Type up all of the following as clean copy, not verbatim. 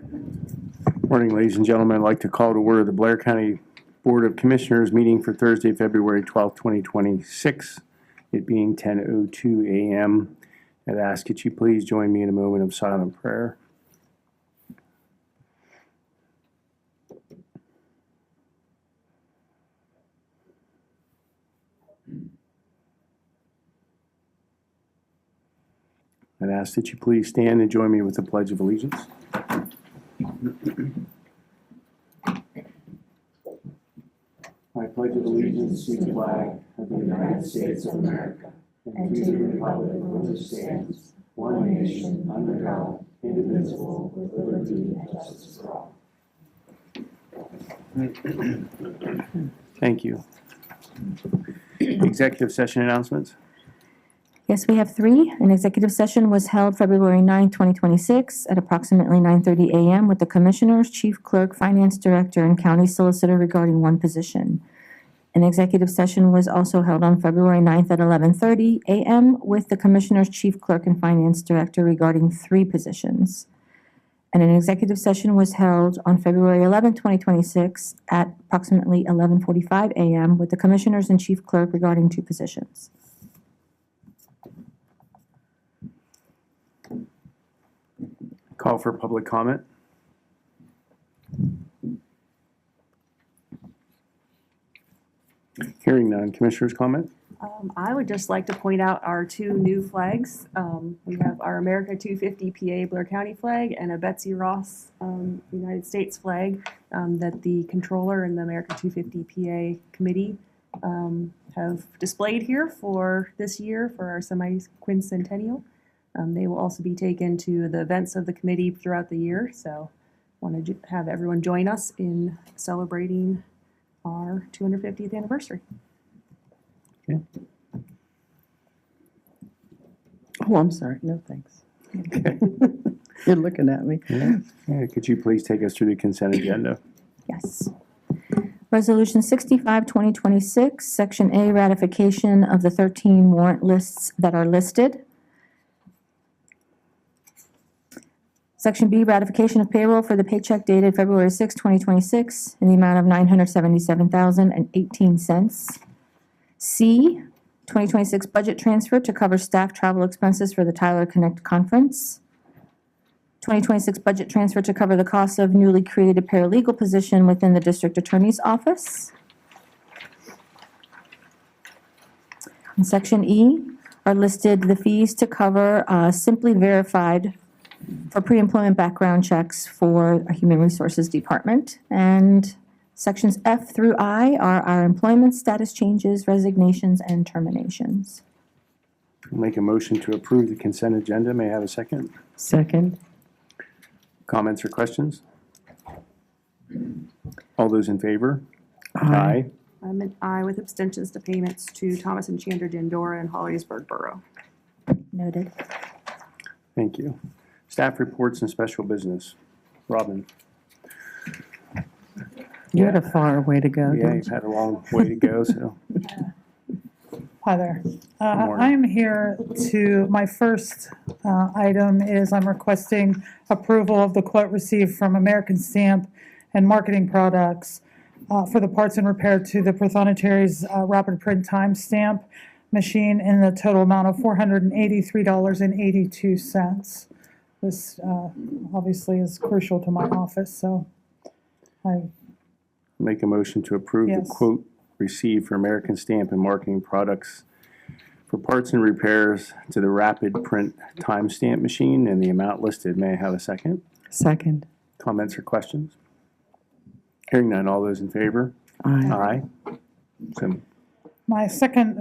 Morning, ladies and gentlemen. I'd like to call to order the Blair County Board of Commissioners meeting for Thursday, February 12th, 2026, it being 10:02 a.m. I'd ask that you please join me in a moment of silent prayer. I'd ask that you please stand and join me with the Pledge of Allegiance. I pledge allegiance to the flag of the United States of America and to the republic for which it stands, one nation, under God, indivisible, with liberty and justice for all. Thank you. Executive session announcements. Yes, we have three. An executive session was held February 9, 2026 at approximately 9:30 a.m. with the Commissioners, Chief Clerk, Finance Director, and County Solicitor regarding one position. An executive session was also held on February 9th at 11:30 a.m. with the Commissioners, Chief Clerk, and Finance Director regarding three positions. And an executive session was held on February 11, 2026 at approximately 11:45 a.m. with the Commissioners and Chief Clerk regarding two positions. Call for public comment. Hearing none. Commissioners' comment? I would just like to point out our two new flags. We have our America 250 PA Blair County flag and a Betsy Ross United States flag that the Controller and the America 250 PA Committee have displayed here for this year for our semi-quincentennial. They will also be taken to the events of the committee throughout the year, so want to have everyone join us in celebrating our 250th anniversary. Okay. Oh, I'm sorry. No, thanks. Okay. You're looking at me. Yeah. Could you please take us through the consent agenda? Yes. Resolution 65, 2026, Section A, ratification of the 13 warrant lists that are listed. Section B, ratification of payroll for the paycheck dated February 6, 2026 in the amount of $977,018. C, 2026 budget transfer to cover staff travel expenses for the Tyler Connect Conference. 2026 budget transfer to cover the cost of newly created paralegal position within the District Attorney's Office. In Section E are listed the fees to cover Simply Verified for pre-employment background checks for our Human Resources Department. And Sections F through I are our employment status changes, resignations, and terminations. I'll make a motion to approve the consent agenda. May I have a second? Second. Comments or questions? All those in favor? Aye. I'm an aye with abstentions to payments to Thomas and Chandra Dendora and Hollidaysburg Borough. Noted. Thank you. Staff reports and special business. Robin? You had a far way to go. Yeah, you've had a long way to go, so. Hi there. morning. I'm here to, my first item is I'm requesting approval of the quote received from American Stamp and Marketing Products for the parts and repair to the Prothonotari's rapid print time stamp machine in the total amount of $483.82. This obviously is crucial to my office, so I Make a motion to approve the Yes. quote received for American Stamp and Marketing Products for parts and repairs to the rapid print timestamp machine and the amount listed. May I have a second? Second. Comments or questions? Hearing none. All those in favor? Aye. Aye. So, My second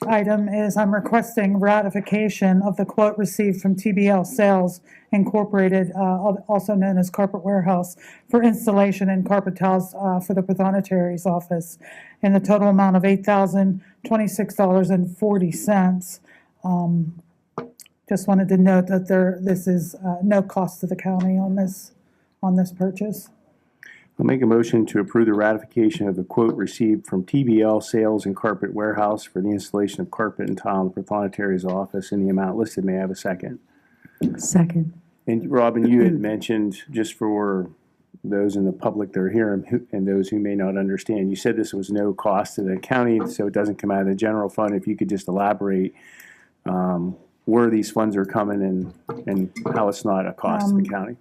item is I'm requesting ratification of the quote received from TBL Sales Incorporated, also known as Carpet Warehouse, for installation and carpet towels for the Prothonotari's office in the total amount of $8,026.40. Just wanted to note that this is no cost to the county on this purchase. I'll make a motion to approve the ratification of the quote received from TBL Sales and Carpet Warehouse for the installation of carpet and tile in the Prothonotari's office in the amount listed. May I have a second? Second. And Robin, you had mentioned, just for those in the public that are here and those who may not understand, you said this was no cost to the county, so it doesn't come out of the general fund. If you could just elaborate where these funds are coming and how it's not a cost to the county.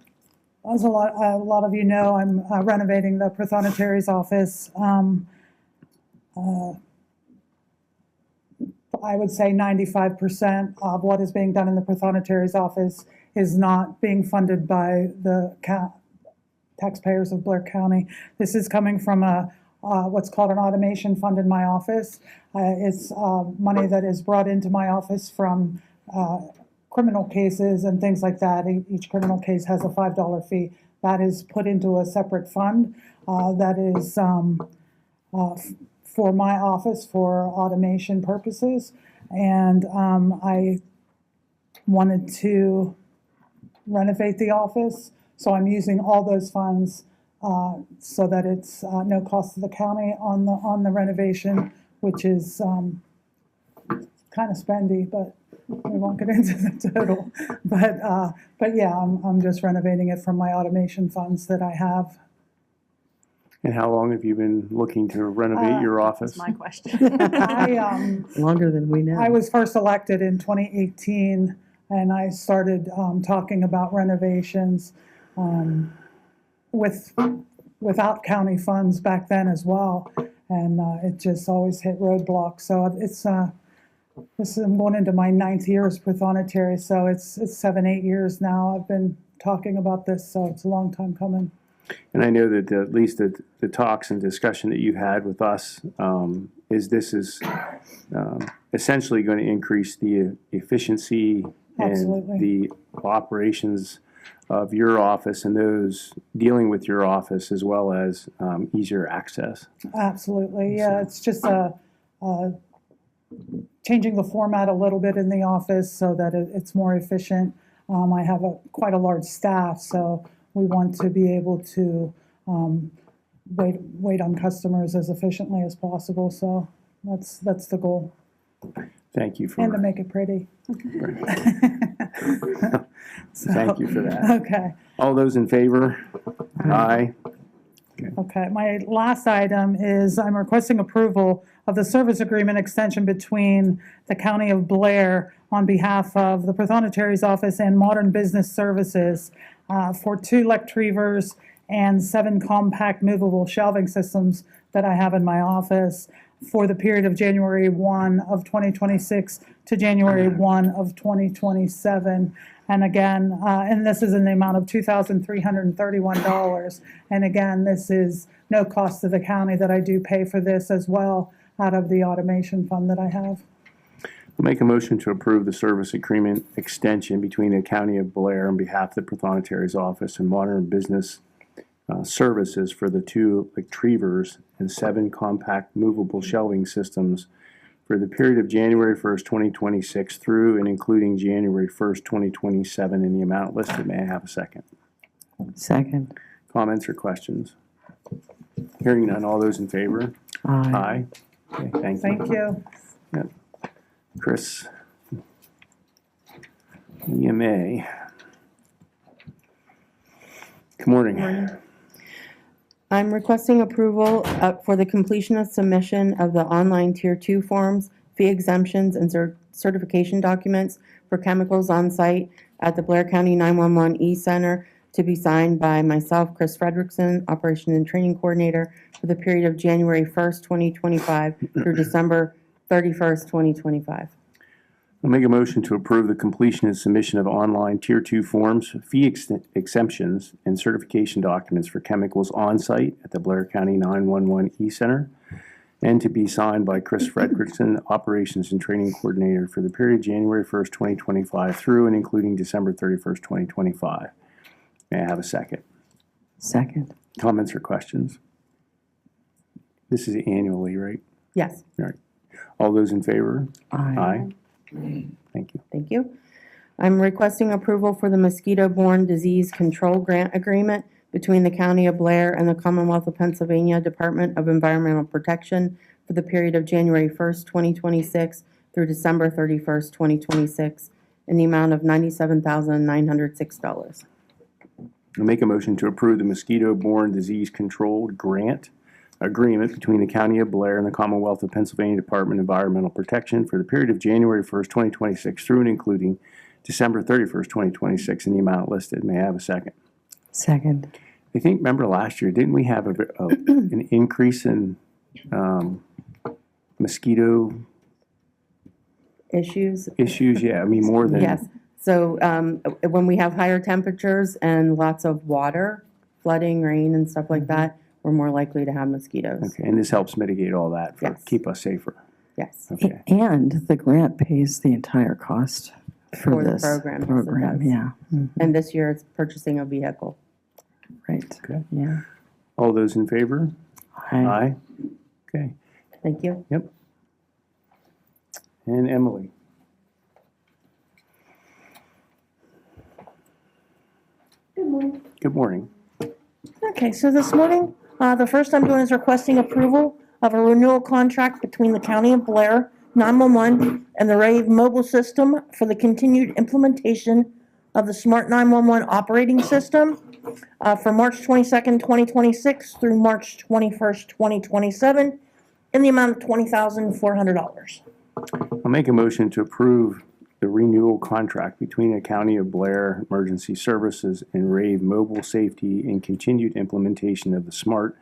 As a lot of you know, I'm renovating the Prothonotari's office. I would say 95% of what is being done in the Prothonotari's office is not being funded by the taxpayers of Blair County. This is coming from what's called an automation fund in my office. It's money that is brought into my office from criminal cases and things like that. Each criminal case has a $5 fee. That is put into a separate fund that is for my office for automation purposes. And I wanted to renovate the office, so I'm using all those funds so that it's no cost to the county on the renovation, which is kind of spendy, but we won't get into the total. But yeah, I'm just renovating it from my automation funds that I have. And how long have you been looking to renovate your office? That's my question. Longer than we know. I was first elected in 2018, and I started talking about renovations without county funds back then as well, and it just always hit roadblocks. So I'm going into my 9th year as Prothonotary, so it's 7-8 years now I've been talking about this, so it's a long time coming. And I know that at least the talks and discussion that you've had with us is essentially going to increase the efficiency Absolutely. and the operations of your office and those dealing with your office, as well as easier access. Absolutely, yeah. It's just changing the format a little bit in the office so that it's more efficient. I have quite a large staff, so we want to be able to wait on customers as efficiently as possible. So that's the goal. Thank you for And to make it pretty. Thank you for that. Okay. All those in favor? Aye. Okay, my last item is I'm requesting approval of the service agreement extension between the County of Blair on behalf of the Prothonotari's office and Modern Business Services for 2 Lectrevers and 7 compact movable shelving systems that I have in my office for the period of January 1 of 2026 to January 1 of 2027. And again, and this is in the amount of $2,331. And again, this is no cost to the county, that I do pay for this as well out of the automation fund that I have. I'll make a motion to approve the service agreement extension between the County of Blair on behalf of the Prothonotari's office and Modern Business Services for the 2 Lectrevers and 7 compact movable shelving systems for the period of January 1st, 2026 through and including January 1st, 2027 in the amount listed. May I have a second? Second. Comments or questions? Hearing none, all those in favor? Aye. Okay, thank you. Thank you. Yep. Chris, EMA. Good morning. I'm requesting approval for the completion of submission of the online Tier 2 forms, fee exemptions, and certification documents for chemicals on site at the Blair County 911 E-Center to be signed by myself, Chris Fredrickson, Operations and Training Coordinator, for the period of January 1st, 2025 through December 31st, 2025. I'll make a motion to approve the completion and submission of online Tier 2 forms, fee exemptions, and certification documents for chemicals on-site at the Blair County 911 E-Center, and to be signed by Chris Fredrickson, Operations and Training Coordinator, for the period January 1st, 2025 through and including December 31st, 2025. May I have a second? Second. Comments or questions? This is annually, right? Yes, All right. All those in favor? Aye. Thank you. thank you. I'm requesting approval for the mosquito-borne disease control grant agreement between the County of Blair and the Commonwealth of Pennsylvania Department of Environmental Protection for the period of January 1st, 2026 through December 31st, 2026, in the amount of $97,906. I'll make a motion to approve the mosquito-borne disease control grant agreement between the County of Blair and the Commonwealth of Pennsylvania Department of Environmental Protection for the period of January 1st, 2026 through and including December 31st, 2026 in the amount listed. May I have a second? Second. I think, remember last year, didn't we have an increase in mosquito Issues? issues? Yeah, I mean, more than. Yes. So when we have higher temperatures and lots of water, flooding, rain, and stuff like that, we're more likely to have mosquitoes. Okay, and this helps mitigate all that, Yes. keep us safer. Yes. Okay. And the grant pays the entire cost For for the this program, yes, it program. does. Yeah. And this year it's purchasing a vehicle. Right. Okay. Yeah. All those in favor? Aye. Okay, Thank you. and Emily. Good morning. Good morning. Okay, so this morning, the first I'm doing is requesting approval of a renewal contract between the County of Blair 911 and the Rave mobile system for the continued implementation of the Smart 911 operating system for March 22nd, 2026 through March 21st, 2027 in the amount of $20,400. I'll make a motion to approve the renewal contract between the County of Blair Emergency Services and Rave Mobile Safety and continued implementation of the Smart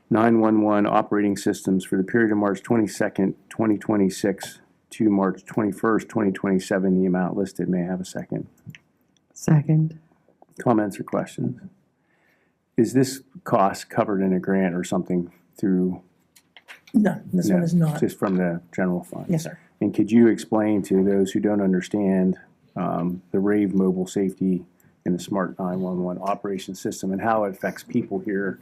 911 operating systems for the period of March 22nd, 2026 to March 21st, 2027, the amount listed. May I have a second? Second. Comments or questions? Is this cost covered in a grant or something through? No, this one No, is not. Just from the general fund? Yes, sir. And could you explain to those who don't understand the Rave Mobile Safety and the Smart 911 operation system and how it affects people here?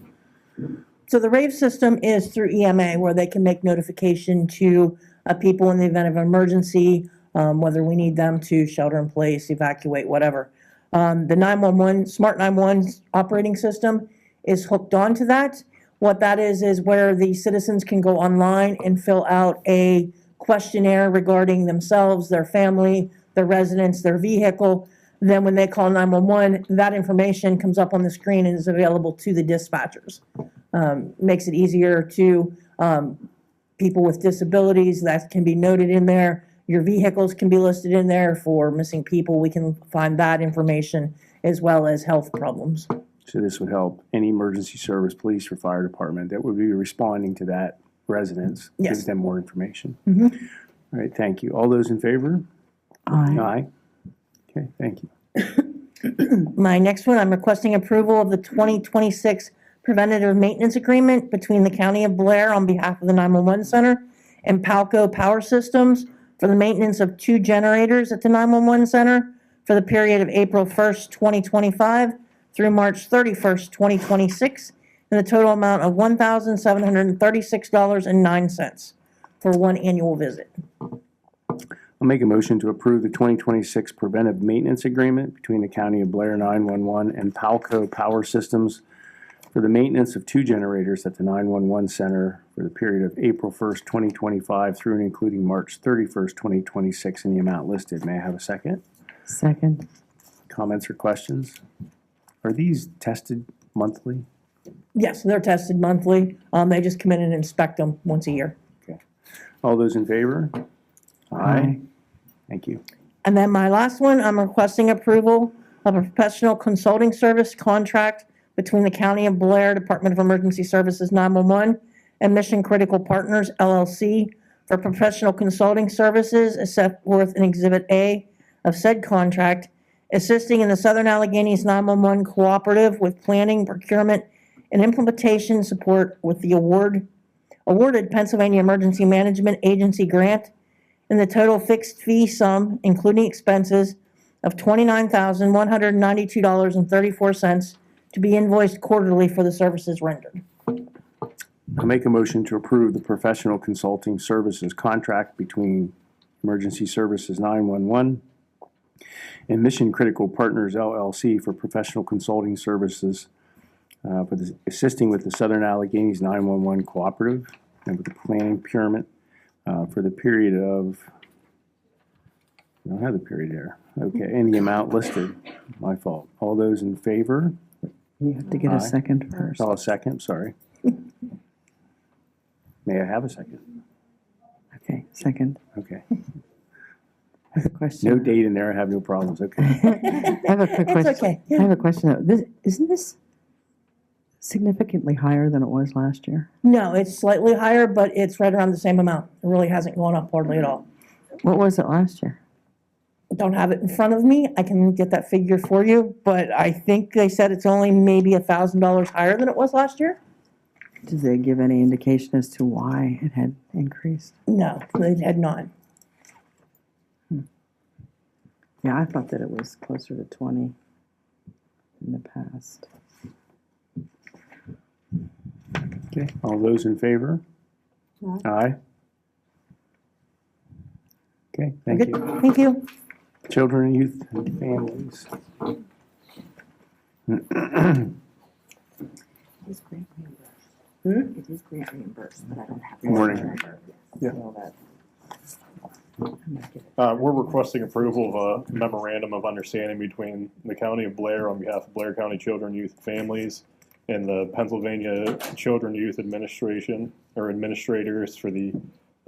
So the RAVE system is through EMA, where they can make notification to people in the event of emergency, whether we need them to shelter in place, evacuate, whatever. The 911, Smart 911 operating system is hooked onto that. What that is where the citizens can go online and fill out a questionnaire regarding themselves, their family, their residence, their vehicle. Then when they call 911, that information comes up on the screen and is available to the dispatchers. Makes it easier to people with disabilities, that can be noted in there. Your vehicles can be listed in there. For missing people, we can find that information, as well as health problems. So this would help any emergency service, police, or fire department that would be responding to that residence. Yes. Give them more information. Mhm. All right, thank you. All those in favor? Aye. Aye. Okay, thank you. My next one, I'm requesting approval of the 2026 preventative maintenance agreement between the County of Blair on behalf of the 911 Center and Palco Power Systems for the maintenance of 2 generators at the 911 Center for the period of April 1st, 2025 through March 31st, 2026, in the total amount of $1,736.09 for one annual visit. I'll make a motion to approve the 2026 preventive maintenance agreement between the County of Blair 911 and Palco Power Systems for the maintenance of 2 generators at the 911 Center for the period of April 1st, 2025 through and including March 31st, 2026 in the amount listed. May I have a second? Second. Comments or questions? Are these tested monthly? Yes, they're tested monthly. They just come in and inspect them once a year. All those in favor? Aye. Thank you. And then my last one, I'm requesting approval of a professional consulting service contract between the County of Blair Department of Emergency Services 911 and Mission Critical Partners LLC for professional consulting services as set forth in Exhibit A of said contract, assisting in the Southern Alleghenies 911 Cooperative with planning, procurement, and implementation support with the awarded Pennsylvania Emergency Management Agency grant in the total fixed fee sum, including expenses, of $29,192.34 to be invoiced quarterly for the services rendered. I'll make a motion to approve the professional consulting services contract between Emergency Services 911 and Mission Critical Partners LLC for professional consulting services for assisting with the Southern Alleghenies 911 Cooperative and with the planning procurement for the period of I don't have the period there. Okay, and the amount listed. My fault. All those in favor? You have to get Aye. a second first. Oh, a second, sorry. May I have a second? Okay, second. Okay. I have a No question. date in there, I have no problems, okay. I have a quick It's question. okay. I have a question. Isn't this significantly higher than it was last year? No, it's slightly higher, but it's right around the same amount. It really hasn't gone up hardly at all. What was it last year? Don't have it in front of me. I can get that figure for you, but I think they said it's only maybe $1,000 higher than it was last year. Did they give any indication as to why it had increased? No, they had not. Yeah, I thought that it was closer to 20 in the past. Okay, all those in favor? Aye. Okay, thank Good. you. Thank you. Children, youth, and families. It is grant reimbursed. It is grant reimbursed, but I don't have. Morning. We're requesting approval of a memorandum of understanding between the County of Blair on behalf of Blair County Children, Youth, and Families and the Pennsylvania Children Youth Administration or administrators for the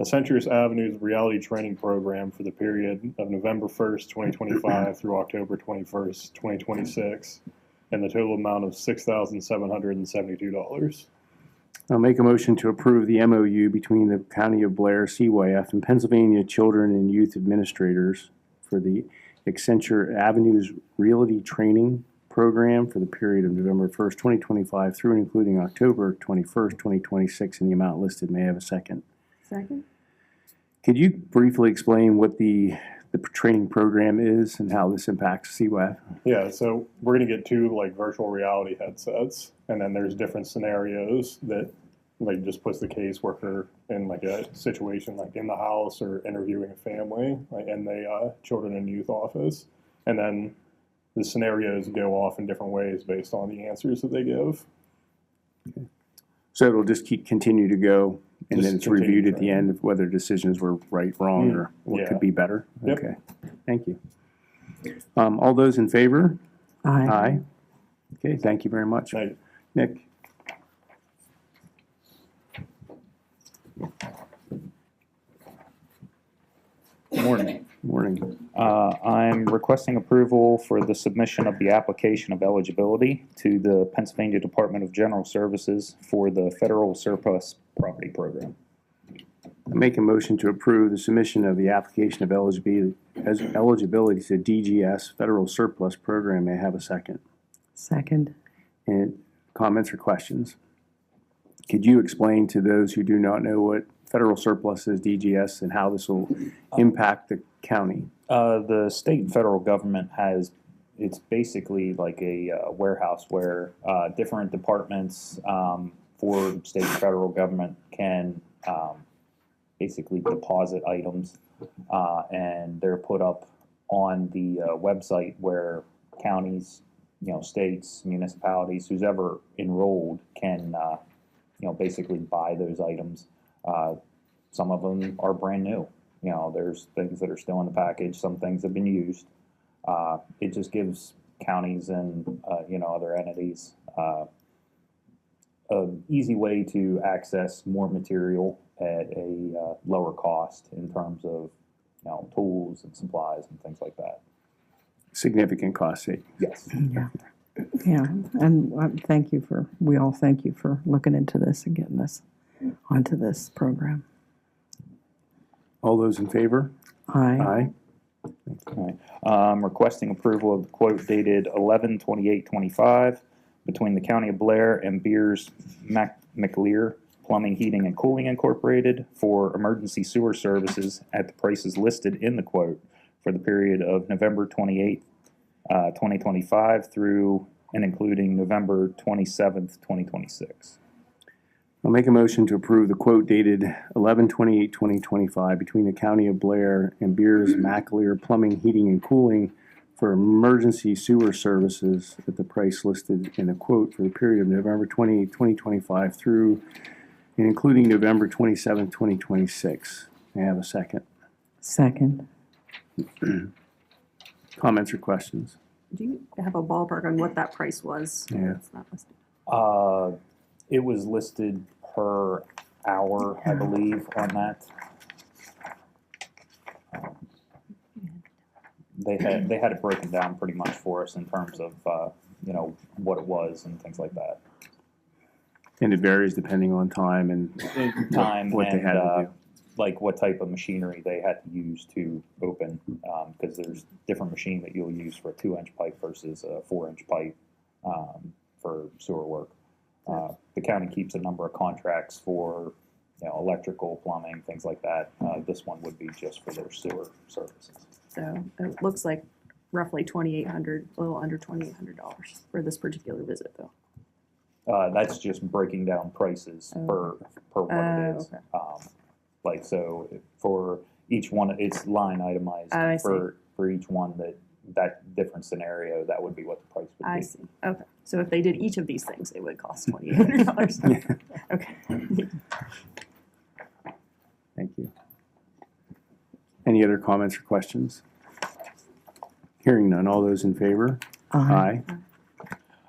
Accentuous Avenues Reality Training Program for the period of November 1st, 2025 through October 21st, 2026, and the total amount of $6,772. I'll make a motion to approve the MOU between the County of Blair, CYF, and Pennsylvania Children and Youth Administrators for the Accenture Avenues Realty Training Program for the period of November 1st, 2025 through and including October 21st, 2026, in the amount listed. May I have a second? Second? Could you briefly explain what the training program is and how this impacts CYF? Yeah, so we're going to get two like virtual reality headsets, and then there's different scenarios that like just puts the caseworker in like a situation like in the house or interviewing a family, like in the children and youth office, and then the scenarios go off in different ways based on the answers that they give. So it'll just continue to go, and Just then it's continue reviewed at the training. end of whether decisions were right, wrong, or what Yeah. could be better? Yep. Okay, thank you. All those in favor? Aye. Aye. Okay, thank you very much. Thank you. Nick? Morning. Morning. I'm requesting approval for the submission of the application of eligibility to the Pennsylvania Department of General Services for the Federal Surplus Property Program. I make a motion to approve the submission of the application of eligibility to DGS Federal Surplus Program. May I have a second? Second. And comments or questions? Could you explain to those who do not know what federal surplus is, DGS, and how this will impact the county? The state and federal government it's basically like a warehouse where different departments for state and federal government can basically deposit items, and they're put up on the website where counties, states, municipalities, who's ever enrolled can, basically buy those items. Some of them are brand new. There's things that are still in the package. Some things have been used. It just gives counties and, other entities an easy way to access more material at a lower cost in terms of, tools and supplies and things like that. Significant cost savings. Yes. Yeah. Yeah, and we all thank you for looking into this and getting us onto this program. All those in favor? Aye. Aye. I'm requesting approval of the quote dated 11/28/25 between the County of Blair and Beers McLear Plumbing, Heating, and Cooling Incorporated for emergency sewer services at the prices listed in the quote for the period of November 28th, 2025 through and including November 27th, 2026. I'll make a motion to approve the quote dated 11/28/2025 between the County of Blair and Beers McAleer Plumbing, Heating, and Cooling for emergency sewer services at the price listed in the quote for the period of November 28, 2025 through and including November 27, 2026. May I have a second? Second. Comments or questions? Do you have a ballpark on what that price was? Yeah. It's not listed. It was listed per hour, I believe, on that. They had it broken down pretty much for us in terms of, what it was and things like that. And it varies depending on time and Time what they and, had to do. like what type of machinery they had to use to open, because there's different machine that you'll use for a 2-inch pipe versus a 4-inch pipe for sewer work. The county keeps a number of contracts for, electrical, plumbing, things like that. This one would be just for their sewer services. So it looks like roughly $2,800, a little under $2,800 for this particular visit, though. That's just breaking down prices per what it is. Okay. So for each one, it's line itemized. I see. For each one that different scenario, that would be what the price would be. I see. Okay. So if they did each of these things, it would cost $2,800. Okay. Thank you. Any other comments or questions? Hearing none. All those in favor? Aye.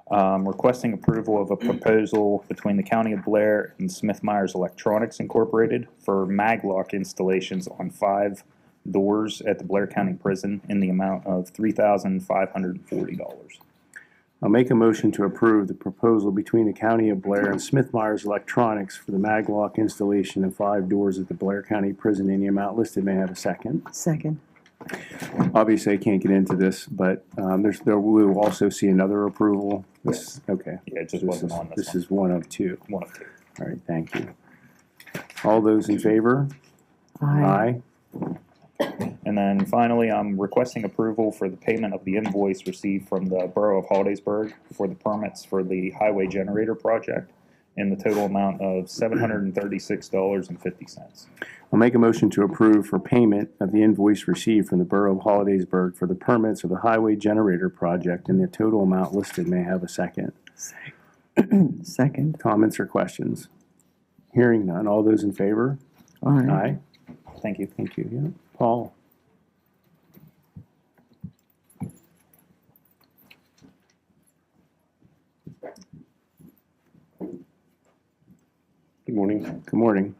Requesting approval of a proposal between the County of Blair and Smith Myers Electronics Incorporated for maglock installations on 5 doors at the Blair County Prison in the amount of $3,540. I'll make a motion to approve the proposal between the County of Blair and Smith Myers Electronics for the maglock installation of 5 doors at the Blair County Prison in the amount listed. May I have a second? Second. Obviously, I can't get into this, but we will also see another approval. Okay. Yeah, it just wasn't on this This one. is one of 2. One of 2. All right, thank you. All those in favor? Aye. And then finally, I'm requesting approval for the payment of the invoice received from the Borough of Hollidaysburg for the permits for the highway generator project in the total amount of $736.50. I'll make a motion to approve for payment of the invoice received from the Borough of Hollidaysburg for the permits of the highway generator project in the total amount listed. May I have a second? Second. Comments or questions? Hearing none. All those in favor? Aye. Aye. Thank you. Thank you. Yeah. Paul? Good morning. Good morning.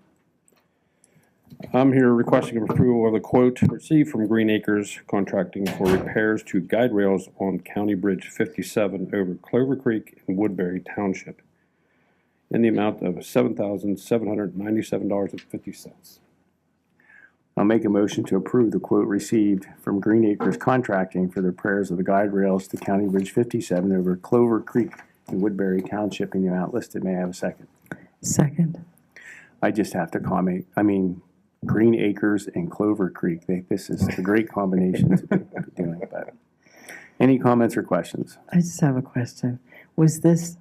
I'm here requesting approval of the quote received from Green Acres Contracting for repairs to guide rails on County Bridge 57 over Clover Creek in Woodbury Township in the amount of $7,797.50. I'll make a motion to approve the quote received from Green Acres Contracting for the repairs of the guide rails to County Bridge 57 over Clover Creek in Woodbury Township in the amount listed. May I have a second? Second. I just have to comment. Green Acres and Clover Creek. This is a great combination to be doing. But any comments or questions? I just have a question. Was this,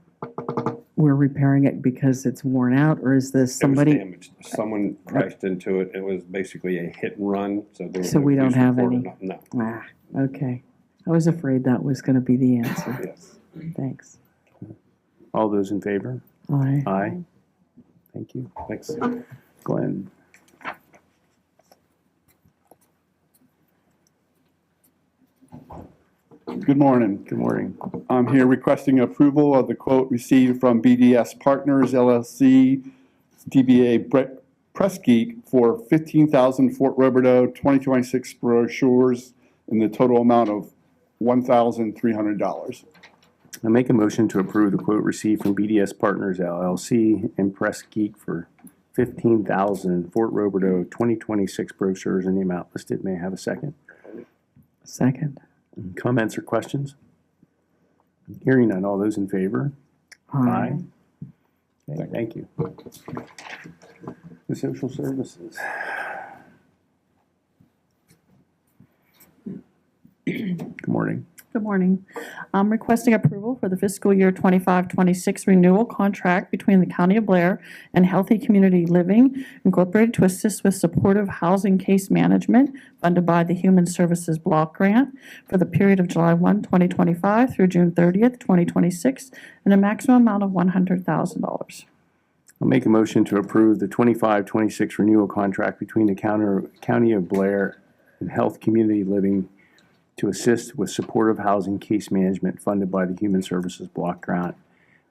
we're repairing it because it's worn out, or is this somebody? It was damaged. Someone crashed into it. It was basically a hit and run. So there was So no we don't police have report or any? nothing. No. Ah, okay. I was afraid that was going to be the answer. Yes. Thanks. All those in favor? Aye. Aye. Thank you. Thanks. Glenn? Good morning. Good morning. I'm here requesting approval of the quote received from BDS Partners LLC, DBA Press Geek for 15,000 Fort Roberto 2026 brochures in the total amount of $1,300. I make a motion to approve the quote received from BDS Partners LLC and Press Geek for 15,000 Fort Roberto 2026 brochures in the amount listed. May I have a second? Second. Comments or questions? Hearing none. All those in favor? Aye. Okay, thank you. The social services. Good morning. Good morning. I'm requesting approval for the fiscal year 25-26 renewal contract between the County of Blair and Healthy Community Living Incorporated to assist with supportive housing case management funded by the Human Services Block Grant for the period of July 1, 2025 through June 30th, 2026, in a maximum amount of $100,000. I'll make a motion to approve the 25-26 renewal contract between the County of Blair and Health Community Living to assist with supportive housing case management funded by the Human Services Block Grant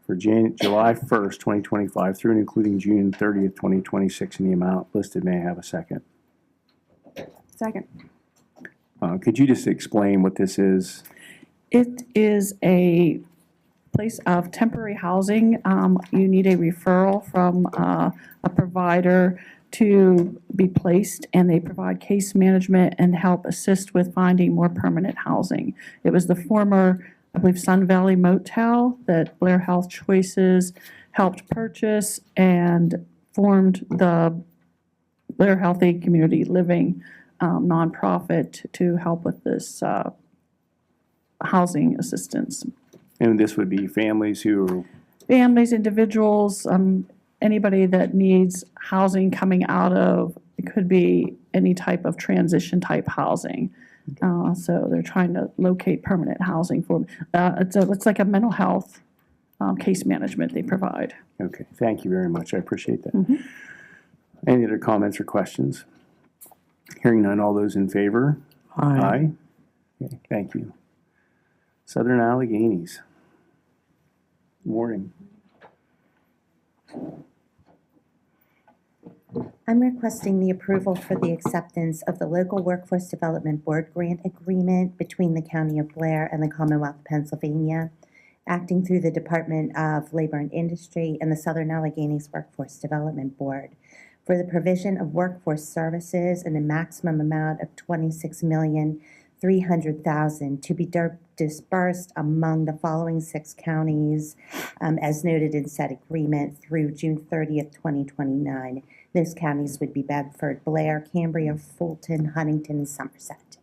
for July 1st, 2025 through and including June 30th, 2026 in the amount listed. May I have a second? Second. Could you just explain what this is? It is a place of temporary housing. You need a referral from a provider to be placed, and they provide case management and help assist with finding more permanent housing. It was the former, I believe, Sun Valley Motel that Blair Health Choices helped purchase and formed the Blair Healthy Community Living nonprofit to help with this housing assistance. And this would be families who Families, individuals, anybody that needs housing coming out of, it could be any type of transition type housing. So they're trying to locate permanent housing for, it's like a mental health case management they provide. Okay, thank you very much. I appreciate that. Any other comments or questions? Hearing none, all those in favor? Aye. Okay, thank you. Southern Alleghenies. Morning. I'm requesting the approval for the acceptance of the Local Workforce Development Board grant agreement between the County of Blair and the Commonwealth of Pennsylvania, acting through the Department of Labor and Industry and the Southern Alleghenies Workforce Development Board for the provision of workforce services in a maximum amount of $26,300,000 to be dispersed among the following 6 counties as noted in said agreement through June 30th, 2029. Those counties would be Bedford, Blair, Cambria, Fulton, Huntington, and Somerset.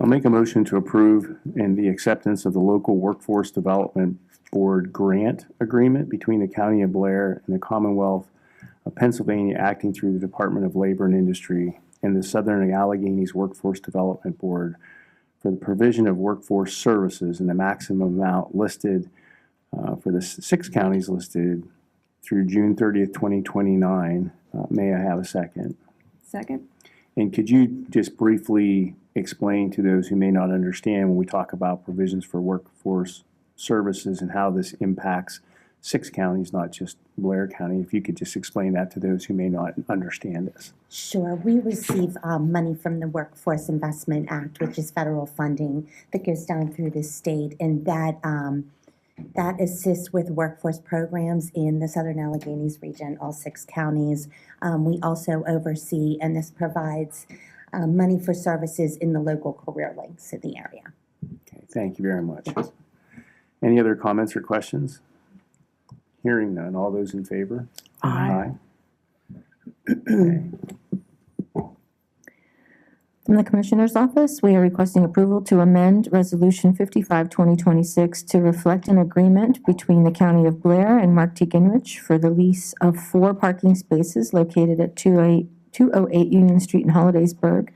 I'll make a motion to approve and the acceptance of the Local Workforce Development Board grant agreement between the County of Blair and the Commonwealth of Pennsylvania, acting through the Department of Labor and Industry and the Southern Alleghenies Workforce Development Board for the provision of workforce services in the maximum amount listed for the 6 counties listed through June 30th, 2029. May I have a second? Second. And could you just briefly explain to those who may not understand when we talk about provisions for workforce services and how this impacts 6 counties, not just Blair County? If you could just explain that to those who may not understand this. Sure. We receive money from the Workforce Investment Act, which is federal funding that goes down through the state, and that assists with workforce programs in the Southern Alleghenies region, all 6 counties. We also oversee, and this provides money for services in the local career links in the area. Okay, thank you very much. Any other comments or questions? Hearing none, all those in favor? Aye. Okay. From the Commissioner's Office, we are requesting approval to amend Resolution 55-2026 to reflect an agreement between the County of Blair and Mark T. Gingrich for the lease of 4 parking spaces located at 208 Union Street in Hollidaysburg,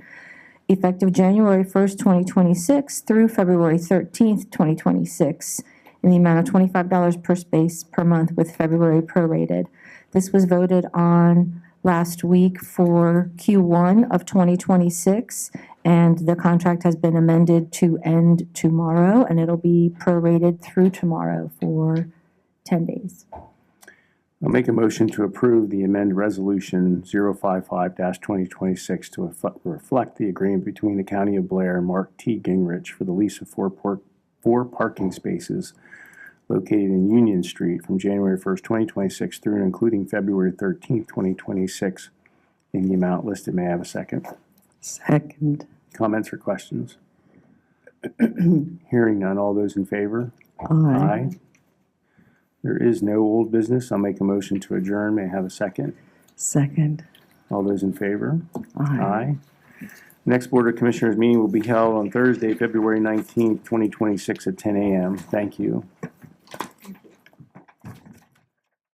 effective January 1st, 2026 through February 13th, 2026, in the amount of $25 per space per month with February prorated. This was voted on last week for Q1 of 2026, and the contract has been amended to end tomorrow, and it'll be prorated through tomorrow for 10 days. I'll make a motion to approve the amended Resolution 055-2026 to reflect the agreement between the County of Blair and Mark T. Gingrich for the lease of 4 parking spaces located in Union Street from January 1st, 2026 through and including February 13th, 2026 in the amount listed. May I have a second? Second. Comments or questions? Hearing none, all those in favor? Aye. There is no old business. I'll make a motion to adjourn. May I have a second? Second. All those in favor? Aye. Next Board of Commissioners meeting will be held on Thursday, February 19th, 2026 at 10 a.m. Thank you.